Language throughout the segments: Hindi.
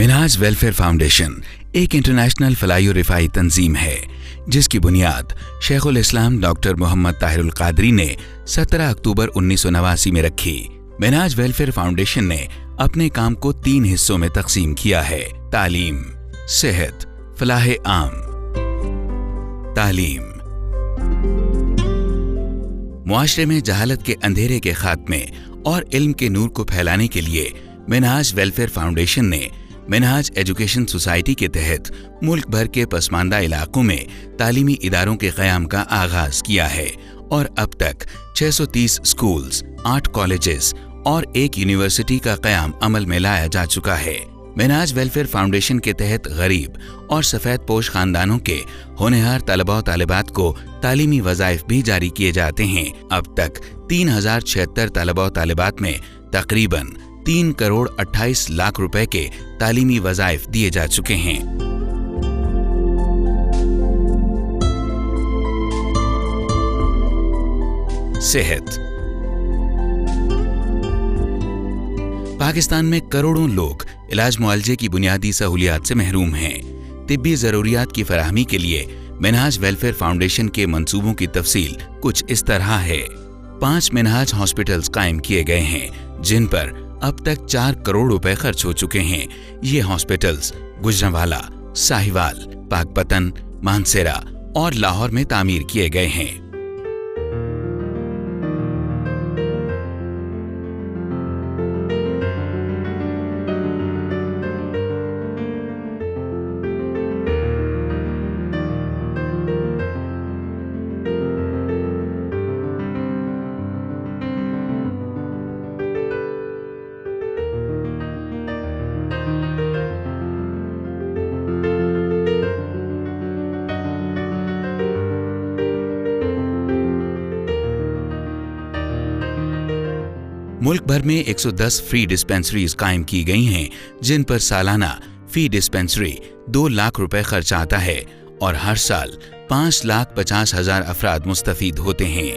मिनहाज वेलफेयर फाउंडेशन एक इंटरनेशनल फलाही और रिफाई तंजीम है जिसकी बुनियाद शेखुल इस्लाम डॉक्टर मोहम्मद ताहिरुल कादरी ने 17 अक्टूबर 1989 में रखी। मिनहाज वेलफेयर फाउंडेशन ने अपने काम को 3 हिस्सों में तकसीम किया है: तालीम, सेहत, फलाह आम। तालीम मुआशरे में जहालत के अंधेरे के खात्मे और इल्म के नूर को फैलाने के लिए मिनहाज वेलफेयर फाउंडेशन ने मिनहाज एजुकेशन सोसाइटी के तहत मुल्क भर के पसमानदा इलाकों में तालीमी इदारों के क़याम का आगाज किया है और अब तक 630 स्कूल्स, 8 कॉलेजेस और 1 यूनिवर्सिटी का क़याम अमल में लाया जा चुका है। मिनहाज वेलफेयर फाउंडेशन के तहत गरीब और सफ़ेद पोश खानदानों के होनहार तलबा और तालिबात को तालीमी वज़ाइफ भी जारी किए जाते हैं। अब तक 3076 तलबा और तालिबात में तकरीबन 3 करोड़ 28 लाख रुपए के तालीमी वज़ाइफ दिए जा चुके हैं। सेहत पाकिस्तान में करोड़ों लोग इलाज मुआलजे की बुनियादी सहूलियात से महरूम हैं। तिब्बी ज़रूरियात की फराहमी के लिए मिनहाज वेलफेयर फाउंडेशन के मंसूबों की तफसील कुछ इस तरह है। 5 मिनहाज हॉस्पिटल्स कायम किए गए हैं जिन पर अब तक 4 करोड़ रुपए खर्च हो चुके हैं। ये हॉस्पिटल्स गुजरांवाला, साहिवाल, पाकपतन, मानसेरा और लाहौर में तामीर किए गए हैं। मुल्क भर में 110 फ्री डिस्पेंसरीज कायम की गई हैं जिन पर सालाना फी डिस्पेंसरी 2 लाख रुपए खर्च आता है और हर साल 5,50,000 अफराद मुस्तफीद होते हैं।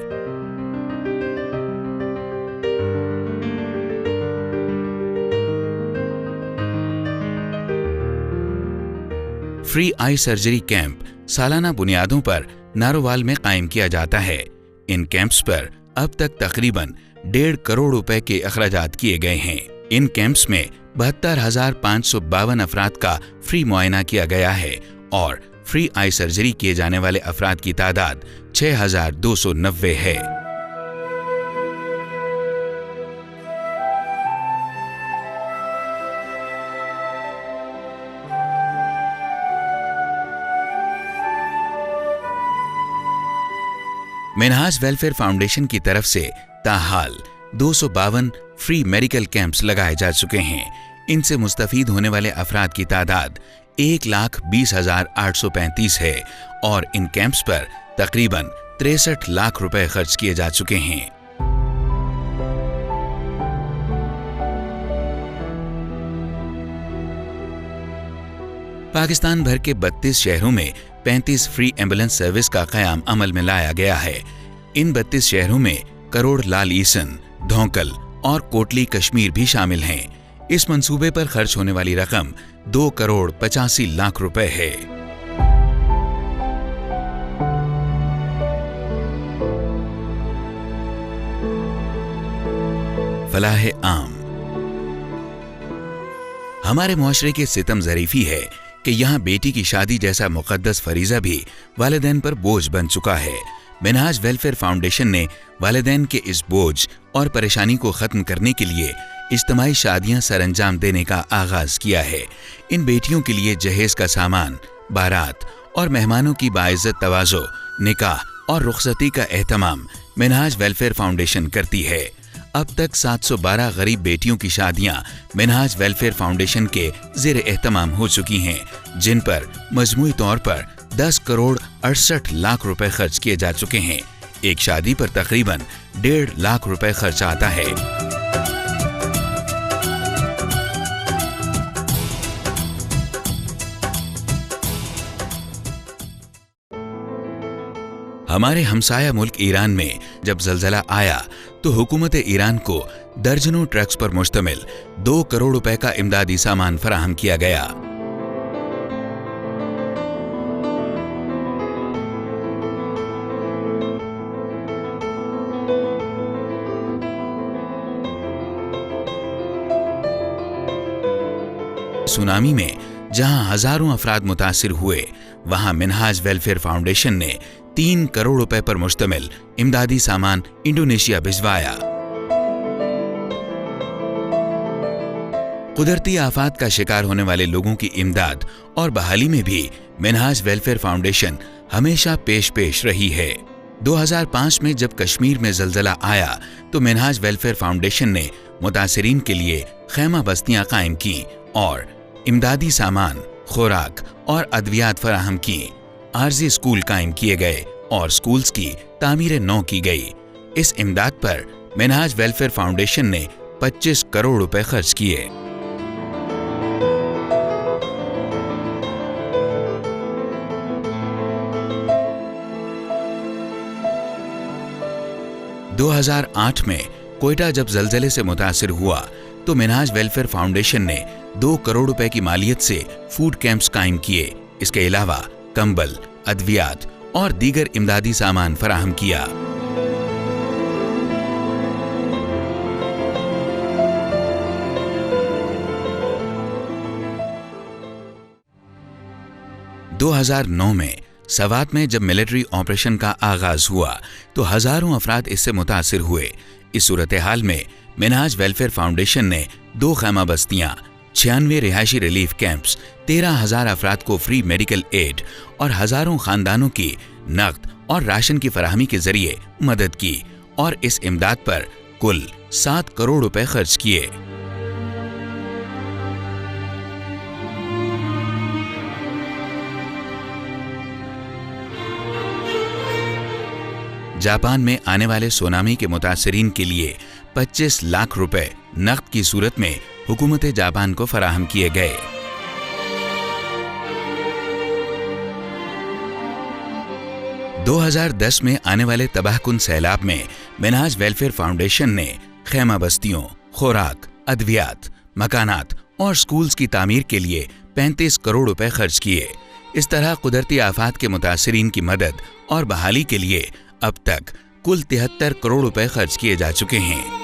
फ्री आई सर्जरी कैंप सालाना बुनियादों पर नारोवाल में कायम किया जाता है। इन कैंप्स पर अब तक तकरीबन 1.5 करोड़ रुपए के अखराजात किए गए हैं। इन कैंप्स में 72,552 अफराद का फ्री मुआयना किया गया है और फ्री आई सर्जरी किए जाने वाले अफराद की तादाद 6,290 है। मिनहाज वेलफेयर फाउंडेशन की तरफ से ताहाल 252 फ्री मेडिकल कैंप्स लगाए जा चुके हैं। इनसे मुस्तफीद होने वाले अफराद की तादाद 1,20,835 है और इन कैंप्स पर तकरीबन 63 लाख रुपए खर्च किए जा चुके हैं। पाकिस्तान भर के 32 शहरों में 35 फ्री एम्बुलेंस सर्विस का क़याम अमल में लाया गया है। इन 32 शहरों में करोड़ लाल ईसन, धौंकल और कोटली कश्मीर भी शामिल हैं। इस मंसूबे पर खर्च होने वाली रकम 2 करोड़ 85 लाख रुपए है। फलाह आम हमारे मुआशरे की सितम ज़रीफ़ी है कि यहाँ बेटी की शादी जैसा मुक़द्दस फरीज़ा भी वालिदैन पर बोझ बन चुका है। मिनहाज वेलफेयर फाउंडेशन ने वालिदैन के इस बोझ और परेशानी को ख़त्म करने के लिए इज्तिमाई शादियां सरअंजाम देने का आगाज़ किया है। इन बेटियों के लिए जहेज़ का सामान, बारात और मेहमानों की बाइज़्ज़त तवाज़ो, निकाह और रुख़सती का एहतमाम मिनहाज वेलफेयर फाउंडेशन करती है। अब तक 712 गरीब बेटियों की शादियां मिनहाज वेलफेयर फाउंडेशन के ज़ेर एहतमाम हो चुकी हैं जिन पर मजमूई तौर पर 10 करोड़ 68 लाख रुपए खर्च किए जा चुके हैं। एक शादी पर तकरीबन 1.5 लाख रुपए खर्च आता है। हमारे हमसाया मुल्क ईरान में जब ज़लज़ला आया तो हुकूमत ईरान को दर्जनों ट्रक्स पर मुश्तमिल 2 करोड़ रुपए का इमदादी सामान फराहम किया गया। सुनामी में जहां हजारों अफराद मुतासिर हुए, वहां मिनहाज वेलफेयर फाउंडेशन ने 3 करोड़ रुपए पर मुश्तमिल इमदादी सामान इंडोनेशिया भिजवाया। कुदरती आफात का शिकार होने वाले लोगों की इमदाद और बहाली में भी मिनहाज वेलफेयर फाउंडेशन हमेशा पेश रही है। 2005 में जब कश्मीर में जलजला आया तो मिनहाज वेलफेयर फाउंडेशन ने मुतासिरीन के लिए खैमा बस्तियां कायम की और इमदादी सामान, खुराक और अद्वियात फराहम की। आरजी स्कूल कायम किए गए और स्कूल्स की तामीर नौ की गई। इस इमदाद पर मिनहाज वेलफेयर फाउंडेशन ने 25 करोड़ रुपए खर्च किए। दो 2008 में कोयटा जब जलजले से मुतासिर हुआ तो मिनहाज वेलफेयर फाउंडेशन ने 2 करोड़ रुपए की मालियत से फूड कैंप्स कायम किए। इसके अलावा कंबल, अद्वियात और दीगर इमदादी सामान फराहम किया। – 2009 में सवात में जब मिलिट्री ऑपरेशन का आगाज हुआ तो हजारों अफराद इससे मुतासिर हुए। इस सूरत हाल में मिनहाज वेलफेयर फाउंडेशन ने 2 खैमा बस्तियां, 96 रिहायशी रिलीफ कैंप्स, 13,000 अफराद को फ्री मेडिकल एड और हजारों खानदानों की नकद और राशन की फराहमी के जरिए मदद की और इस इमदाद पर कुल 7 करोड़ रुपए खर्च किए। जापान में आने वाले सुनामी के मुतासिरीन के लिए 25 लाख रुपए नकद की सूरत में हुकूमत जापान को फराहम किए गए। – 2010 में आने वाले तबाहकुन सैलाब में मिनहाज वेलफेयर फाउंडेशन ने खैमा बस्तियों, खुराक, अद्वियात, मकानात और स्कूल्स की तामीर के लिए 35 करोड़ रुपए खर्च किए। इस तरह कुदरती आफात के मुतासिरीन की मदद और बहाली के लिए अब तक कुल 73 करोड़ रुपए खर्च किए जा चुके हैं।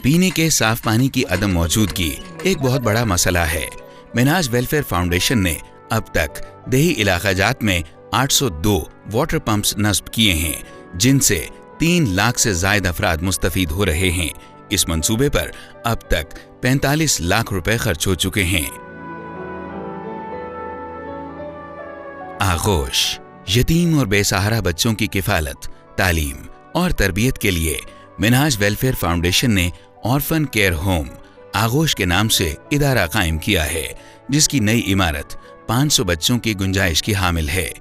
पीने के साफ पानी की अदम मौजूदगी एक बहुत बड़ा मसला है। मिनहाज वेलफेयर फाउंडेशन ने अब तक देही इलाकाजात में 802 वाटर पंप्स नस्ब किए हैं, जिनसे 3 लाख से ज्यादा अफराद मुस्तफीद हो रहे हैं। इस मंसूबे पर अब तक 45 लाख रुपए खर्च हो चुके हैं। आगोश यतीम और बेसहारा बच्चों की किफालत, तालीम और तरबियत के लिए मिनहाज वेलफेयर फाउंडेशन ने ऑर्फन केयर होम आगोश के नाम से इदारा कायम किया है, जिसकी नई इमारत 500 बच्चों की गुंजाइश की हामिल है।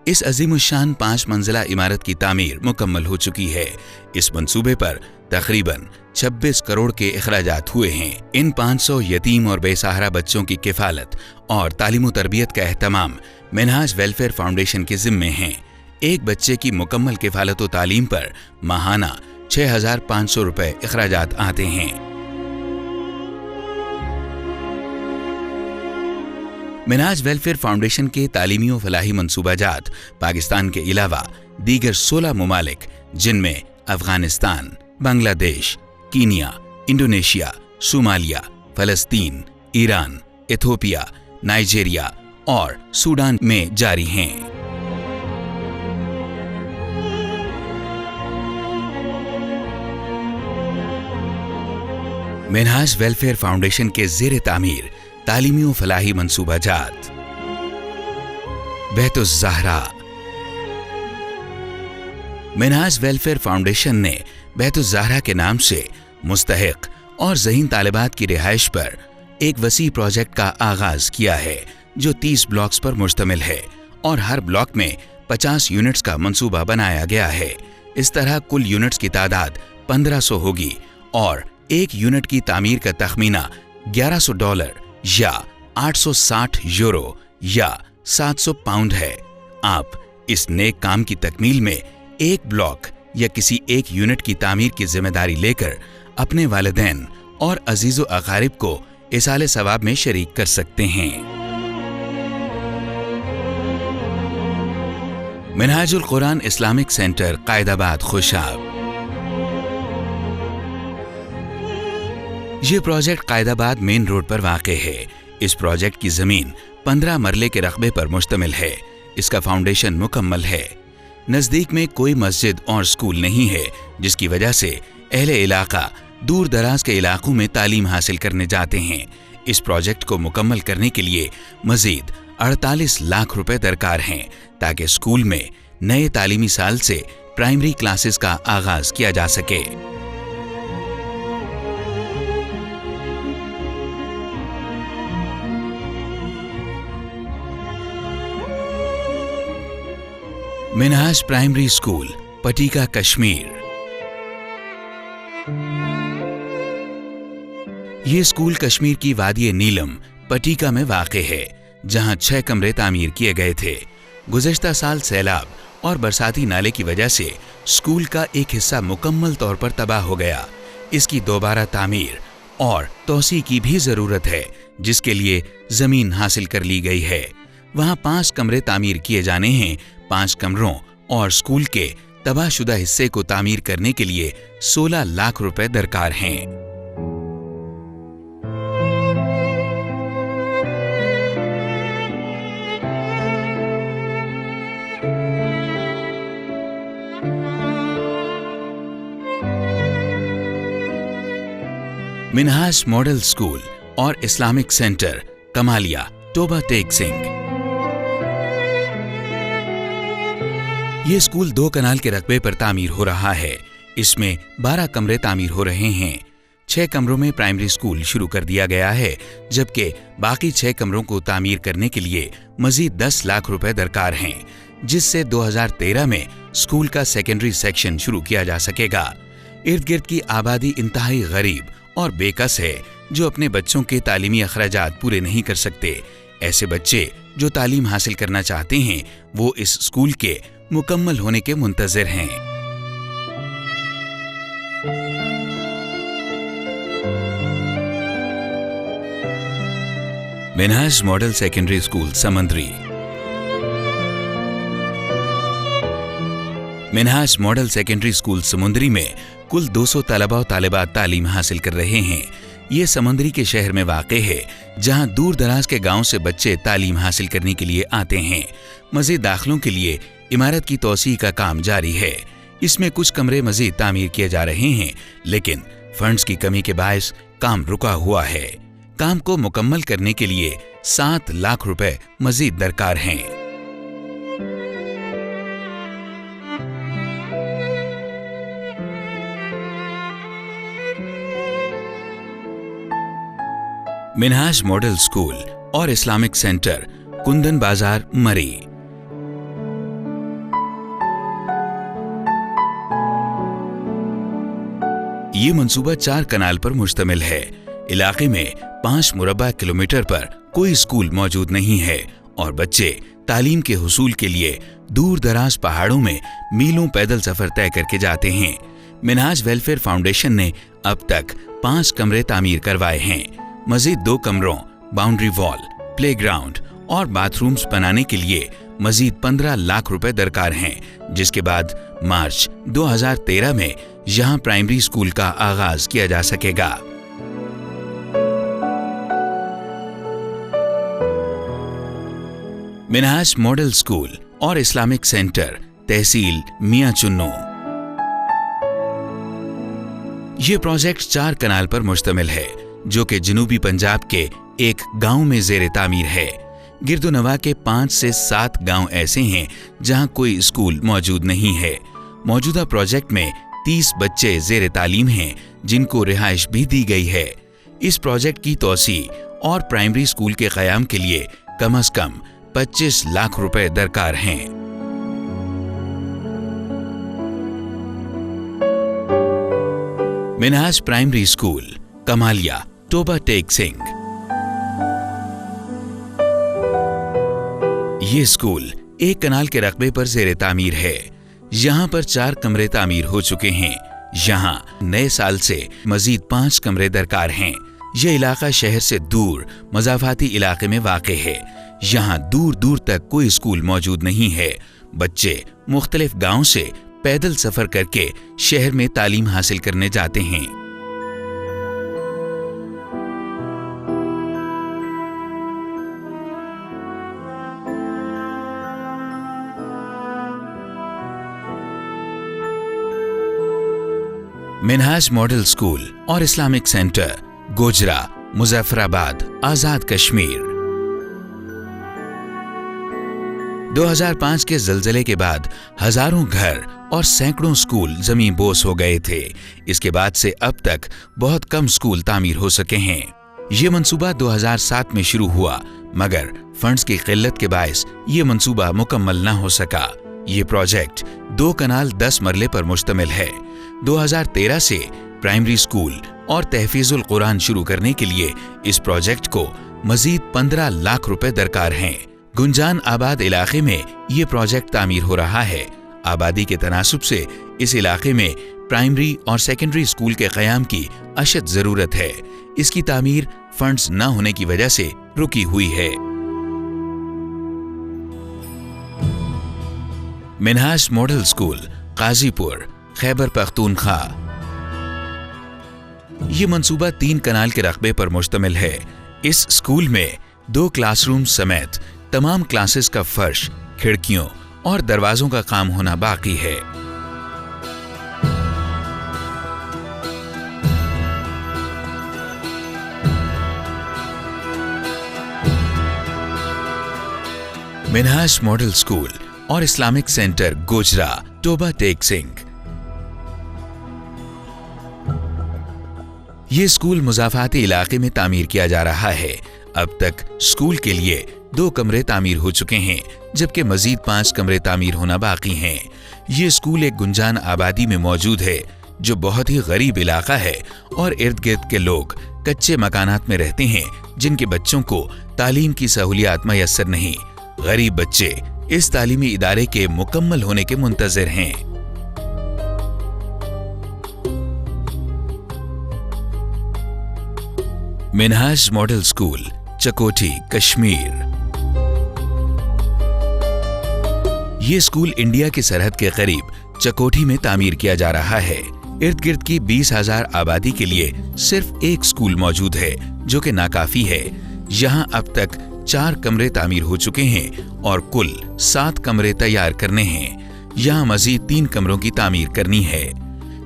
इस अजीमुशान 5 मंजिला इमारत की तामीर मुकम्मल हो चुकी है। इस मंसूबे पर तकरीबन 26 करोड़ के इखराजात हुए हैं। इन 500 यतीम और बेसहारा बच्चों की किफालत और तालीम व तरबियत का एहतमाम मिनहाज वेलफेयर फाउंडेशन के जिम्मे हैं। एक बच्चे की मुकम्मल किफालत व तालीम पर माहाना 6,500 रुपए इखराजात आते हैं। मिनहाज वेलफेयर फाउंडेशन के तालीमी व फलाही मंसूबाजात पाकिस्तान के अलावा दीगर 16 मुमालिक जिनमें Afghanistan, Bangladesh, Kenya, Indonesia, Somalia, फलस्तीन, ईरान, इथियोपिया, नाइजीरिया और सूडान में जारी हैं। मिनहाज वेलफेयर फाउंडेशन के ज़ेरे तामीर तालीमी व फलाही मंसूबाजात। बैतुज़्ज़हरा। मिनहाज वेलफेयर फाउंडेशन ने बैतुज़्ज़हरा के नाम से मुस्तहिक और ज़हीन तालिबात की रिहाइश पर एक वसी प्रोजेक्ट का आगाज किया है, जो 30 ब्लॉक्स पर मुश्तमिल है और हर ब्लॉक में 50 यूनिट्स का मंसूबा बनाया गया है। इस तरह कुल यूनिट्स की तादाद 1500 होगी और एक यूनिट की तामीर का तखमीना $1100 या 860 यूरो या 700 पाउंड है। आप इस नेक काम की तकमील में एक ब्लॉक या किसी एक यूनिट की तामीर की जिम्मेदारी लेकर अपने वालिदैन और अजीजो अकारिब को इसाले सवाब में शरीक कर सकते हैं। Minhajul Quran Islamic centre, Qaidabad, Khushab. ये प्रोजेक्ट कायदाबाद मेन रोड पर वाक़े है। इस प्रोजेक्ट की जमीन 15 मरले के रकबे पर मुश्तमिल है। इसका फाउंडेशन मुकम्मल है। नजदीक में कोई मस्जिद और स्कूल नहीं है, जिसकी वजह से अहले इलाका दूर दराज के इलाकों में तालीम हासिल करने जाते हैं। इस प्रोजेक्ट को मुकम्मल करने के लिए मजीद 48 लाख रुपए दरकार हैं, ताकि स्कूल में नए तालीमी साल से प्राइमरी क्लासेस का आगाज किया जा सके। Minhaj primary school, Patika, Kashmir. ये स्कूल कश्मीर की वादी नीलम, पटीका में वाक़े है, जहां 6 कमरे तामीर किए गए थे। गुज़श्ता साल सैलाब और बरसाती नाले की वजह से स्कूल का एक हिस्सा मुकम्मल तौर पर तबाह हो गया। इसकी दोबारा तामीर और तौसी की भी ज़रूरत है, जिसके लिए ज़मीन हासिल कर ली गई है। वहां 5 कमरे तामीर किए जाने हैं। 5 कमरों और स्कूल के तबाहशुदा हिस्से को तामीर करने के लिए 16 लाख रुपए दरकार हैं। मिनहाज मॉडल स्कूल और इस्लामिक सेंटर, कमालिया, टोबा टेक सिंह। ये स्कूल 2 कनाल के रकबे पर तामीर हो रहा है। इसमें 12 कमरे तामीर हो रहे हैं। 6 कमरों में प्राइमरी स्कूल शुरू कर दिया गया है, जबकि बाकी 6 कमरों को तामीर करने के लिए मजीद 10 लाख रुपए दरकार हैं, जिससे 2013 में स्कूल का सेकेंडरी सेक्शन शुरू किया जा सकेगा। इर्द गिर्द की आबादी इंतहाई गरीब और बेकस है, जो अपने बच्चों के तालीमी अखराजात पूरे नहीं कर सकते। ऐसे बच्चे जो तालीम हासिल करना चाहते हैं, वो इस स्कूल के मुकम्मल होने के मुंतज़िर हैं। मिनहाज मॉडल सेकेंडरी स्कूल, समंदरी। मिनहाज मॉडल सेकेंडरी स्कूल समुंदरी में कुल 200 तलबा और तालिबात तालीम हासिल कर रहे हैं। ये समंदरी के शहर में वाक़े है, जहां दूर दराज के गांव से बच्चे तालीम हासिल करने के लिए आते हैं। मज़ीद दाखिलों के लिए इमारत की तौसी का काम जारी है। इसमें कुछ कमरे मज़ीद तामीर किए जा रहे हैं, लेकिन फंड्स की कमी के बायस काम रुका हुआ है। काम को मुकम्मल करने के लिए 7 लाख रुपए मज़ीद दरकार हैं। मिनहाज मॉडल स्कूल और इस्लामिक सेंटर, कुंदन बाजार, मरी। ये मंसूबा 4 कनाल पर मुश्तमिल है। इलाके में 5 मुरब्बा किलोमीटर पर कोई स्कूल मौजूद नहीं है और बच्चे तालीम के हुसूल के लिए दूर दराज पहाड़ों में मीलों पैदल सफर तय करके जाते हैं। मिनहाज वेलफेयर फाउंडेशन ने अब तक 5 कमरे तामीर करवाए हैं। मजीद 2 कमरों, बाउंड्री वॉल, प्लेग्राउंड और बाथरूम्स बनाने के लिए मजीद 15 लाख रुपए दरकार हैं, जिसके बाद मार्च 2013 में यहां प्राइमरी स्कूल का आगाज किया जा सकेगा। मिनहाज मॉडल स्कूल और इस्लामिक सेंटर, तहसील मियां चुन्नू। ये प्रोजेक्ट 4 कनाल पर मुश्तमिल है, जो कि जनूबी पंजाब के एक गांव में ज़ेरे तामीर है। गिरदोनवा के 5 से 7 गांव ऐसे हैं जहां कोई स्कूल मौजूद नहीं है। मौजूदा प्रोजेक्ट में 30 बच्चे ज़ेरे तालीम हैं, जिनको रिहाइश भी दी गई है। इस प्रोजेक्ट की तौसी और प्राइमरी स्कूल के क़याम के लिए कम से कम 25 लाख रुपए दरकार हैं। Minhaj primary school, Kamalia, Toba Tek Singh. ये स्कूल एक कनाल के रकबे पर ज़ेरे तामीर है। यहाँ पर 4 कमरे तामीर हो चुके हैं। यहाँ नए साल से मजीद 5 कमरे दरकार हैं। यह इलाका शहर से दूर मज़ाफ़ाती इलाके में वाक़े है। यहाँ दूर दूर तक कोई स्कूल मौजूद नहीं है। बच्चे मुख्तलिफ गाँव से पैदल सफर करके शहर में तालीम हासिल करने जाते हैं। मिनहाज मॉडल स्कूल और इस्लामिक सेंटर, गोजरा, मुजफ्फराबाद, आजाद कश्मीर। 2005 के जलजले के बाद हजारों घर और सैकड़ों स्कूल जमीन बोस हो गए थे। इसके बाद से अब तक बहुत कम स्कूल तामीर हो सके हैं। ये मंसूबा 2007 में शुरू हुआ, मगर फंड्स की किल्लत के बायस ये मंसूबा मुकम्मल न हो सका। ये प्रोजेक्ट 2 कनाल 10 मरले पर मुश्तमिल है। 2013 से प्राइमरी स्कूल और तहफीजुल कुरान शुरू करने के लिए इस प्रोजेक्ट को मजीद 15 लाख रुपए दरकार हैं। गुंजान आबाद इलाके में ये प्रोजेक्ट तामीर हो रहा है। आबादी के तनासुब से इस इलाके में प्राइमरी और सेकेंडरी स्कूल के क़याम की अशद जरूरत है। इसकी तामीर फंड्स न होने की वजह से रुकी हुई है। Minhaj model school, Qazipur, Khyber Pakhtunkhwa. ये मंसूबा 3 कनाल के रकबे पर मुश्तमिल है। इस स्कूल में 2 क्लासरूम समेत तमाम क्लासेस का फर्श, खिड़कियों और दरवाजों का काम होना बाकी है। मिनहाज मॉडल स्कूल और इस्लामिक सेंटर, गोजरा, टोबा टेक सिंह। ये स्कूल मुज़ाफ़ाती इलाके में तामीर किया जा रहा है। अब तक स्कूल के लिए 2 कमरे तामीर हो चुके हैं, जबकि मजीद 5 कमरे तामीर होना बाकी हैं। ये स्कूल एक गुंजान आबादी में मौजूद है, जो बहुत ही गरीब इलाका है और इर्द गिर्द के लोग कच्चे मकानात में रहते हैं, जिनके बच्चों को तालीम की सहूलियात मैसर नहीं। गरीब बच्चे इस तालीमी इदारे के मुकम्मल होने के मुंतज़िर हैं। Minhaj model school, Chakoti, Kashmir. ये स्कूल इंडिया की सरहद के करीब चकोटी में तामीर किया जा रहा है। इर्द गिर्द की 20,000 आबादी के लिए सिर्फ एक स्कूल मौजूद है, जो कि नाकाफी है। यहाँ अब तक 4 कमरे तामीर हो चुके हैं और कुल 7 कमरे तैयार करने हैं। यहाँ मजीद 3 कमरों की तामीर करनी है।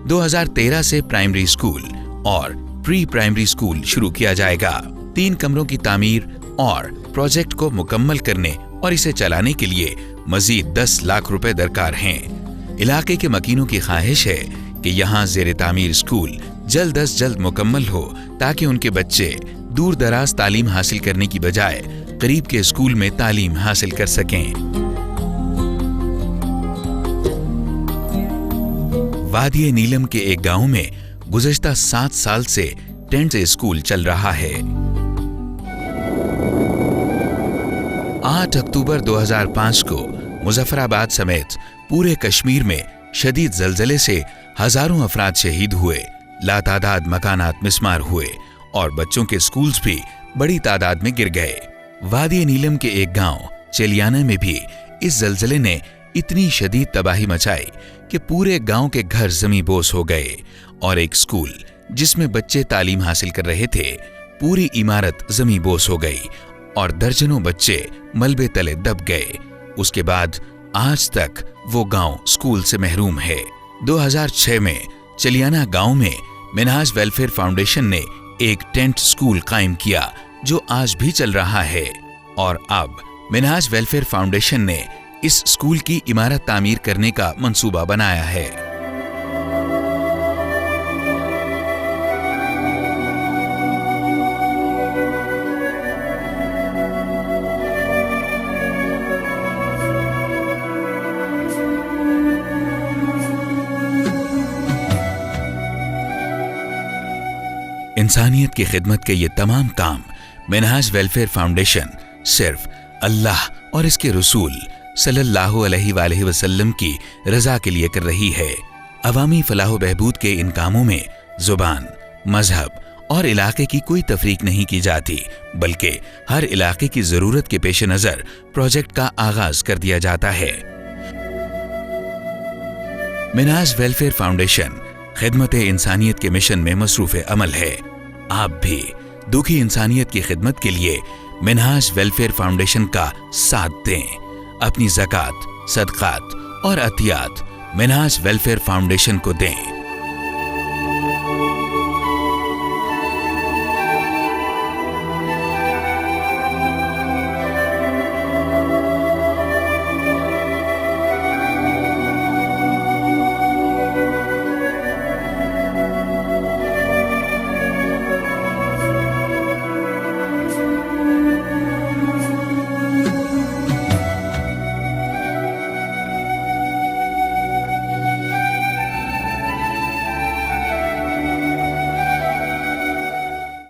2013 से प्राइमरी स्कूल और प्री प्राइमरी स्कूल शुरू किया जाएगा। 3 कमरों की तामीर और प्रोजेक्ट को मुकम्मल करने और इसे चलाने के लिए मजीद 10 लाख रुपए दरकार हैं। इलाके के मकीनों की ख्वाहिश है कि यहाँ ज़ेरे तामीर स्कूल जल्द अज जल्द मुकम्मल हो, ताकि उनके बच्चे दूर दराज तालीम हासिल करने की बजाय करीब के स्कूल में तालीम हासिल कर सकें। वादी नीलम के एक गांव में गुज़श्ता 7 साल से टेंट से स्कूल चल रहा है। 8 अक्टूबर 2005 को मुजफ्फराबाद समेत पूरे कश्मीर में शदीद जलजले से हजारों अफराद शहीद हुए, लातादाद मकानात मिस्मार हुए और बच्चों के स्कूल्स भी बड़ी तादाद में गिर गए। वादी नीलम के एक गांव चेलियाना में भी इस जलजले ने इतनी शदीद तबाही मचाई कि पूरे गांव के घर ज़मींबोस हो गए और एक स्कूल जिसमें बच्चे तालीम हासिल कर रहे थे, पूरी इमारत ज़मींबोस हो गई और दर्जनों बच्चे मलबे तले दब गए। उसके बाद आज तक वो गांव स्कूल से महरूम है। 2006 में चलियाना गांव में मिनहाज वेलफेयर फाउंडेशन ने एक टेंट स्कूल कायम किया, जो आज भी चल रहा है। और अब मिनहाज वेलफेयर फाउंडेशन ने इस स्कूल की इमारत तामीर करने का मंसूबा बनाया है। इंसानियत की खिदमत के ये तमाम काम मिनहाज वेलफेयर फाउंडेशन सिर्फ अल्लाह और इसके रसूल सल्लल्लाहु अलैहि वसल्लम की रजा के लिए कर रही है। अवामी फलाह बहबूद के इन कामों में जुबान, मजहब और इलाके की कोई तफरीक नहीं की जाती, बल्कि हर इलाके की जरूरत के पेश नजर प्रोजेक्ट का आगाज कर दिया जाता है। मिनहाज वेलफेयर फाउंडेशन खिदमत इंसानियत के मिशन में मसरूफ अमल है। आप भी दुखी इंसानियत की खिदमत के लिए मिनहाज वेलफेयर फाउंडेशन का साथ दें। अपनी ज़कात, सदक़ात और अतियात मिनहाज वेलफेयर फाउंडेशन को दें।